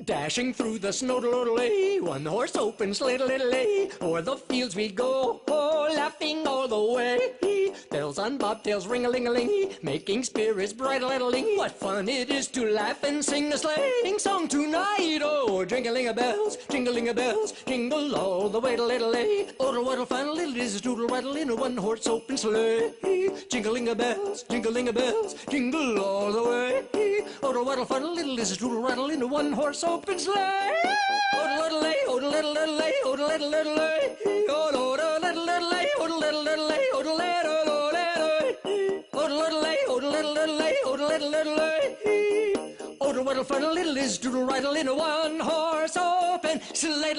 Dashing through the snow, one horse open sleigh, o'er the fields we go, laughing all the way. Bells on bobtails, ring-a-ling-a-ling, making spirits bright, what fun it is to laugh and sing a sleighing song tonight. Oh, jingling-a-bells, jingling-a-bells, jingle all the way, oh, what a fun little is a doodle-waddle in a one-horse open sleigh. Jingling-a-bells, jingling-a-bells, jingle all the way. Oh, what a fun little is a doodle-waddle in a one-horse open sleigh. Oh-de-little-lay, oh-de-little-lay, oh-de-little-lay, oh-de-little-lay, oh-de-little-lay, oh-de-little-lay, oh-de-little-lay, oh-de-little-lay, oh-de-little-lay. Oh, what a fun little is doodle-waddle in a one-horse open sleigh.